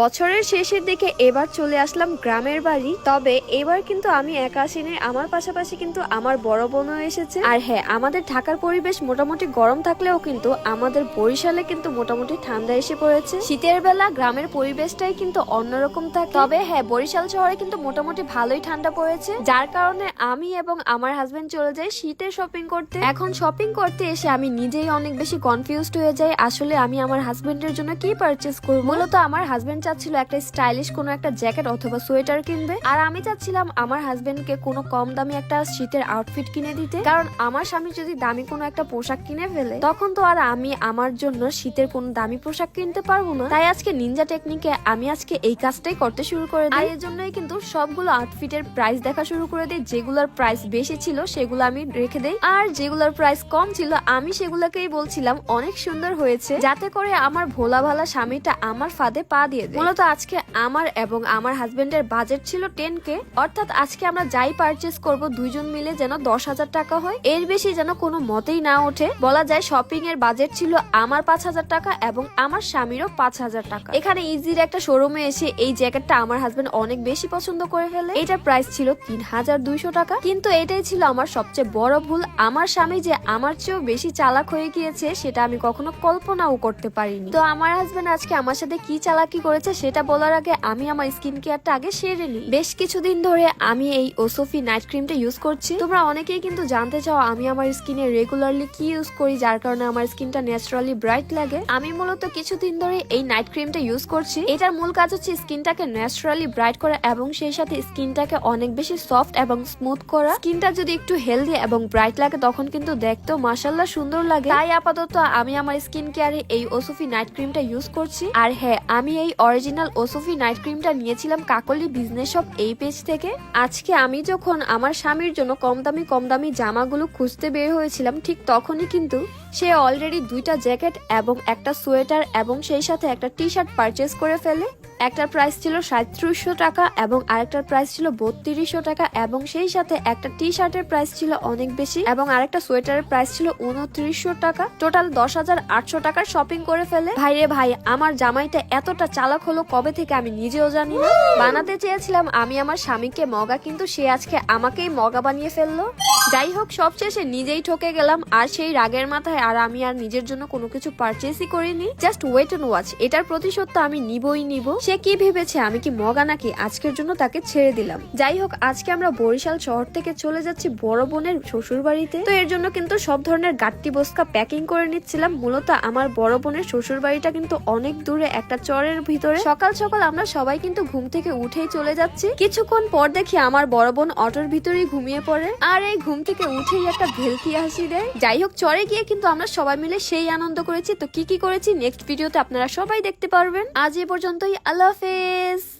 বছরের শেষের দিকে এবার চলে আসলাম গ্রামের বাড়ি। তবে এবার কিন্তু আমি একা আসিনি, আমার পাশাপাশি কিন্তু আমার বড় বোনও এসেছে। আর হ্যাঁ, আমাদের ঢাকার পরিবেশ মোটামুটি গরম থাকলেও কিন্তু আমাদের বরিশালে কিন্তু মোটামুটি ঠান্ডা এসে পড়েছে। শীতের বেলা গ্রামের পরিবেশটাই কিন্তু অন্যরকম থাকে। তবে হ্যাঁ, বরিশাল শহরে কিন্তু মোটামুটি ভালোই ঠান্ডা পড়েছে, যার কারণে আমি এবং আমার হাজবেন্ড চলে যাই শীতের শপিং করতে। এখন শপিং করতে এসে আমি নিজেই অনেক বেশি কনফিউজড হয়ে যাই, আসলে আমি আমার হাজবেন্ডের জন্য কি পারচেজ করব। মূলত আমার হাজবেন্ড চাচ্ছিল একটা স্টাইলিশ কোনো একটা জ্যাকেট অথবা সোয়েটার কিনবে, আর আমি চাচ্ছিলাম আমার হাজবেন্ডকে কোনো কম দামি একটা শীতের আউটফিট কিনে দিতে। কারণ আমার স্বামী যদি দামি কোনো একটা পোশাক কিনে ফেলে তখন তো আর আমি আমার জন্য শীতের কোনো দামি পোশাক কিনতে পারবো না। তাই আজকে নিনজা টেকনিকে আমি আজকে এই কাজটাই করতে শুরু করে দিই। আর এর জন্যই কিন্তু সবগুলো আউটফিটের প্রাইস দেখা শুরু করে দিই। যেগুলোর প্রাইস বেশি ছিল সেগুলো আমি রেখে দেই, আর যেগুলোর প্রাইস কম ছিল আমি সেগুলোকেই বলছিলাম অনেক সুন্দর হয়েছে, যাতে করে আমার ভোলা ভালা স্বামীটা আমার ফাঁদে পা দিয়ে দেয়। মূলত আজকে আমার এবং আমার হাজবেন্ডের বাজেট ছিল 10K, অর্থাৎ আজকে আমরা যাই পারচেজ করব দুইজন মিলে যেন 10,000 টাকা হয়, এর বেশি যেন কোনো মতেই না ওঠে। বলা যায় শপিং এর বাজেট ছিল আমার 5,000 টাকা এবং আমার স্বামীরও 5,000 টাকা। এখানে ইজির একটা শোরুমে এসে এই জ্যাকেটটা আমার হাজবেন্ড অনেক বেশি পছন্দ করে ফেলে। এটার প্রাইস ছিল 3,200 টাকা, কিন্তু এটাই ছিল আমার সবচেয়ে বড় ভুল। আমার স্বামী যে আমার চেয়েও বেশি চালাক হয়ে গিয়েছে সেটা আমি কখনো কল্পনাও করতে পারিনি। তো আমার হাজবেন্ড আজকে আমার সাথে কি চালাকি করেছে সেটা বলার আগে আমি আমার স্কিন কেয়ারটা আগে সেরে নিই। বেশ কিছুদিন ধরে আমি এই ওসোফি নাইট ক্রিমটা ইউজ করছি। তোমরা অনেকেই কিন্তু জানতে চাও আমি আমার স্কিনে রেগুলারলি কি ইউজ করি, যার কারণে আমার স্কিনটা ন্যাচারালি ব্রাইট লাগে। আমি মূলত কিছুদিন ধরে এই নাইট ক্রিমটা ইউজ করছি। এটার মূল কাজ হচ্ছে স্কিনটাকে ন্যাচারালি ব্রাইট করা এবং সেই সাথে স্কিনটাকে অনেক বেশি সফট এবং স্মুথ করা। স্কিনটা যদি একটু হেলদি এবং ব্রাইট লাগে তখন কিন্তু দেখতেও মাশাআল্লাহ সুন্দর লাগে। তাই আপাতত আমি আমার স্কিন কেয়ারে এই ওসোফি নাইট ক্রিমটা ইউজ করছি। আর হ্যাঁ, আমি এই অরিজিনাল ওসোফি নাইট ক্রিমটা নিয়েছিলাম কাকলি বিজনেস শপ এই পেজ থেকে। আজকে আমি যখন আমার স্বামীর জন্য কম দামি জামাগুলো খুঁজতে বের হয়েছিলাম, ঠিক তখনই কিন্তু সে অলরেডি 2টা জ্যাকেট এবং একটা সোয়েটার এবং সেই সাথে একটা টি শার্ট পারচেজ করে ফেলে। একটার প্রাইস ছিল 3700 টাকা এবং আরেকটার প্রাইস ছিল 3200 টাকা এবং সেই সাথে একটা টি শার্টের প্রাইস ছিল অনেক বেশি এবং আরেকটা সোয়েটারের প্রাইস ছিল 2900 টাকা। টোটাল 10,800 টাকার শপিং করে ফেলে। ভাইরে ভাই, আমার জামাইটা এতটা চালাক হলো কবে থেকে আমি নিজেও জানি না। বানাতে চেয়েছিলাম আমি আমার স্বামীকে মগা, কিন্তু সে আজকে আমাকেই মগা বানিয়ে ফেললো। যাই হোক, সবশেষে নিজেই ঠকে গেলাম। আর সেই রাগের মাথায় আর আমি আর নিজের জন্য কোনো কিছু পারচেজই করিনি। জাস্ট ওয়েট এন্ড ওয়াচ, এটার প্রতিশোধ তো আমি নিবই নিব। সে কি ভেবেছে আমি কি মগা নাকি, আজকের জন্য তাকে ছেড়ে দিলাম। যাই হোক, আজকে আমরা বরিশাল শহর থেকে চলে যাচ্ছি বড় বোনের শ্বশুর বাড়িতে। তো এর জন্য কিন্তু সব ধরনের গাট্টি বস্কা প্যাকিং করে নিচ্ছিলাম। মূলত আমার বড় বোনের শ্বশুর বাড়িটা কিন্তু অনেক দূরে একটা চরের ভিতরে। সকাল সকাল আমরা সবাই কিন্তু ঘুম থেকে উঠেই চলে যাচ্ছি। কিছুক্ষণ পর দেখি আমার বড় বোন অটোর ভিতরেই ঘুমিয়ে পড়ে, আর এই ঘুম থেকে উঠেই একটা ভেলকি হাসি দেয়। যাই হোক, চরে গিয়ে কিন্তু আমরা সবাই মিলে সেই আনন্দ করেছি। তো কি কি করেছি নেক্সট ভিডিওতে আপনারা সবাই দেখতে পারবেন। আজ এ পর্যন্তই, আল্লাহ হাফেজ।